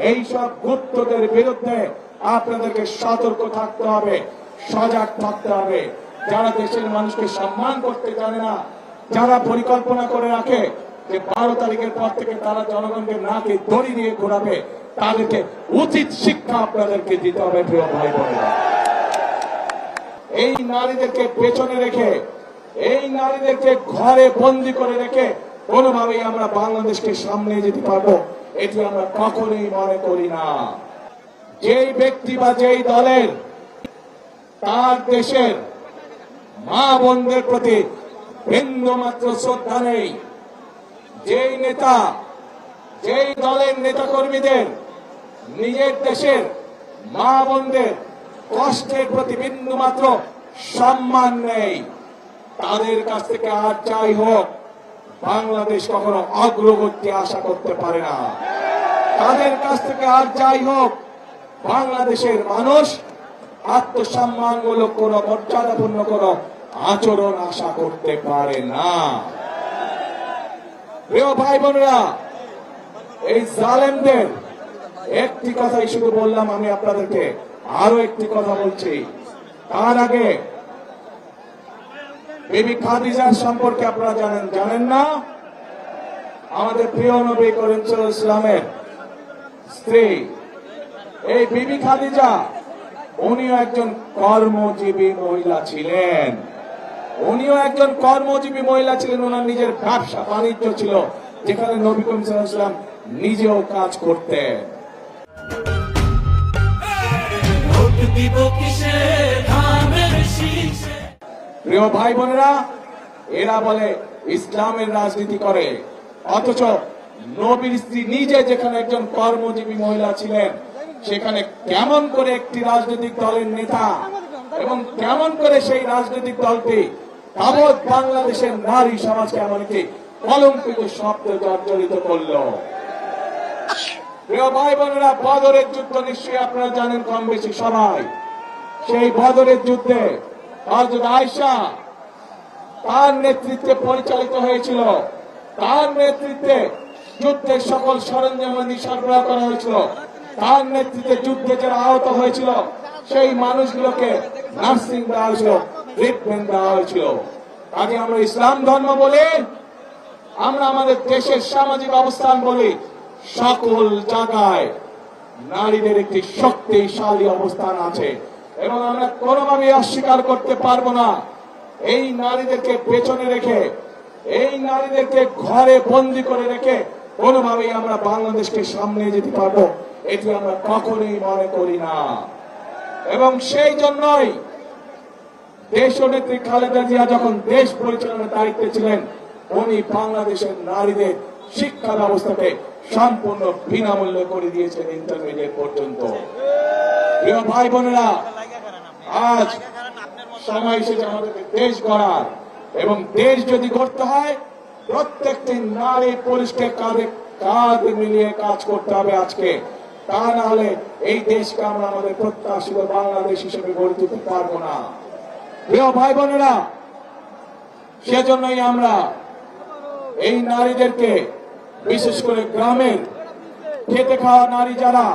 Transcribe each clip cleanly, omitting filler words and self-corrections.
এই সব গুপ্তদের বিরুদ্ধে আপনাদেরকে সতর্ক থাকতে হবে, সজাগ থাকতে হবে। যারা দেশের মানুষকে সম্মান করতে জানে না, যারা পরিকল্পনা করে রাখে যে 12 তারিখের পর থেকে তারা জনগণকে নাকে দড়ি দিয়ে ঘোরাবে, তাদেরকে উচিত শিক্ষা আপনাদেরকে দিতে হবে। প্রিয় ভাই বোনেরা, এই নারীদেরকে পেছনে রেখে, এই নারীদেরকে ঘরে বন্দি করে রেখে কোনোভাবেই আমরা বাংলাদেশকে সামনে যেতে পারবো, এটি আমরা কখনোই মনে করি না। যেই ব্যক্তি বা যেই দলের তার দেশের মা বোনদের প্রতি বিন্দুমাত্র শ্রদ্ধা নেই, যেই নেতা, যেই দলের নেতা কর্মীদের নিজের দেশের মা বোনদের কষ্টের প্রতি বিন্দুমাত্র সম্মান নেই, তাদের কাছ থেকে আর যাই হোক বাংলাদেশ কখনো অগ্রগতি আশা করতে পারে না। তাদের কাছ থেকে আর যাই হোক বাংলাদেশের মানুষ আত্মসম্মানমূলক কোন মর্যাদাপূর্ণ কোন আচরণ আশা করতে পারে না। প্রিয় ভাই বোনেরা, এই জালেমদের একটি কথাই শুধু বললাম, আমি আপনাদেরকে আরো একটি কথা বলছি। তার আগে বিবি খাদিজার সম্পর্কে আপনারা জানেন না? আমাদের প্রিয় নবী করিম সাল্লাল্লাহু আলাইহি ওয়াসাল্লামের স্ত্রী এই বিবি খাদিজা, উনিও একজন কর্মজীবী মহিলা ছিলেন। উনিও একজন কর্মজীবী মহিলা ছিলেন। ওনার নিজের ব্যবসা বাণিজ্য ছিল, যেখানে নবী করিম সাল্লাল্লাহু আলাইহি ওয়াসাল্লাম নিজেও কাজ করতেন। প্রিয় ভাই বোনেরা, এরা বলে ইসলামের রাজনীতি করে, অথচ নবীর স্ত্রী নিজে যেখানে একজন কর্মজীবী মহিলা ছিলেন, সেখানে কেমন করে একটি রাজনৈতিক দলের নেতা এবং কেমন করে সেই রাজনৈতিক দলটি তাবৎ বাংলাদেশের নারী সমাজকে এমনকি কলঙ্কিত শব্দ জর্জরিত করলো। প্রিয় ভাই বোনেরা, বদরের যুদ্ধ নিশ্চয়ই আপনারা জানেন কম বেশি সবাই। সেই বদরের যুদ্ধে হযরত আয়েশা তার নেতৃত্বে পরিচালিত হয়েছিল, তার নেতৃত্বে যুদ্ধের সকল সরঞ্জামাদি সরবরাহ করা হয়েছিল, তার নেতৃত্বে যুদ্ধে যারা আহত হয়েছিল সেই মানুষগুলোকে নার্সিং দেওয়া হয়েছিল, ট্রিটমেন্ট দেওয়া হয়েছিল। আগে আমরা ইসলাম ধর্ম বলি, আমরা আমাদের দেশের সামাজিক অবস্থান বলি, সকল জায়গায় নারীদের একটি শক্তিশালী অবস্থান আছে এবং আমরা কোনোভাবেই অস্বীকার করতে পারবো না। এই নারীদেরকে পেছনে রেখে, এই নারীদেরকে ঘরে বন্দি করে রেখে কোনোভাবেই আমরা বাংলাদেশকে সামনে যেতে পারবো, এটি আমরা কখনোই মনে করি না। এবং সেই জন্যই দেশনেত্রী খালেদা জিয়া যখন দেশ পরিচালনার দায়িত্বে ছিলেন, উনি বাংলাদেশের নারীদের শিক্ষা ব্যবস্থাকে সম্পূর্ণ বিনামূল্যে করে দিয়েছেন, ইন্টারমিডিয়েট পর্যন্ত। প্রিয় ভাই বোনেরা, আজ সময় এসেছে আমাদেরকে দেশ গড়ার, এবং দেশ যদি গড়তে হয় প্রত্যেকটি নারী পুরুষকে কাঁধে কাঁধ মিলিয়ে কাজ করতে হবে আজকে। তা না হলে এই দেশকে আমরা আমাদের প্রত্যাশিত বাংলাদেশ হিসেবে গড়ে তুলতে পারবো না। প্রিয় ভাই বোনেরা, সেজন্যই আমরা এই নারীদেরকে, বিশেষ করে গ্রামের খেটে খাওয়া নারী যারা,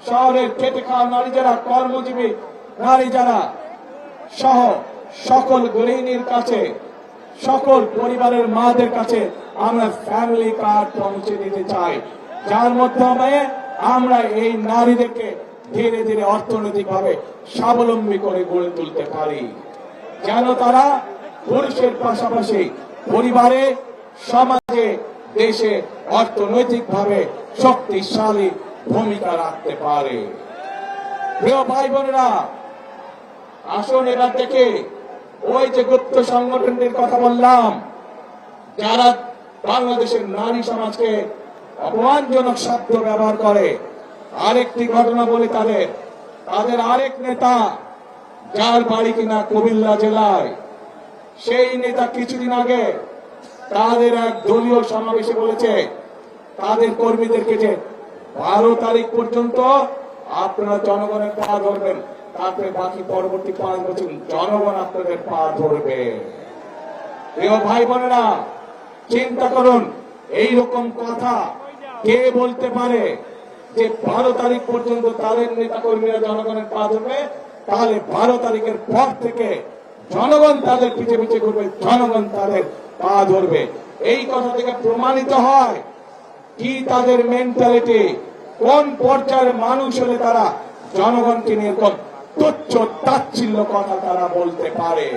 শহরের খেটে খাওয়া নারী যারা, কর্মজীবী নারী যারা সহ সকল গৃহিণীর কাছে, সকল পরিবারের মাদের কাছে আমরা ফ্যামিলি কার্ড পৌঁছে দিতে চাই, যার মাধ্যমে আমরা এই নারীদেরকে ধীরে ধীরে অর্থনৈতিকভাবে স্বাবলম্বী করে গড়ে তুলতে পারি, যেন তারা পুরুষের পাশাপাশি পরিবারে, সমাজে, দেশে অর্থনৈতিকভাবে শক্তিশালী ভূমিকা রাখতে পারে। প্রিয় ভাই বোনেরা, আসুন এবার থেকে ওই যে গুপ্ত সংগঠনটির কথা বললাম, যারা বাংলাদেশের নারী সমাজকে অপমানজনক শব্দ ব্যবহার করে, আরেকটি ঘটনা বলি, তাদের আরেক নেতা, যার বাড়ি কিনা কুমিল্লা জেলায়, সেই নেতা কিছুদিন আগে তাদের এক দলীয় সমাবেশে বলেছে তাদের কর্মীদেরকে যে 12 তারিখ পর্যন্ত আপনারা জনগণের পা ধরবেন, তারপরে বাকি পরবর্তী 5 বছর জনগণ আপনাদের পা ধরবে। প্রিয় ভাই বোনেরা, চিন্তা করুন, এইরকম কথা কে বলতে পারে যে 12 তারিখ পর্যন্ত তাদের নেতা কর্মীরা জনগণের পা ধরবে, তাহলে 12 তারিখের পর থেকে জনগণ তাদের পিছে পিছে ঘুরবে, জনগণ তাদের পা ধরবে। এই কথা থেকে প্রমাণিত হয় কি তাদের মেন্টালিটি, কোন পর্যায়ের মানুষ হলে তারা জনগণকে নিয়ে তুচ্ছ তাচ্ছিল্য কথা তারা বলতে পারে।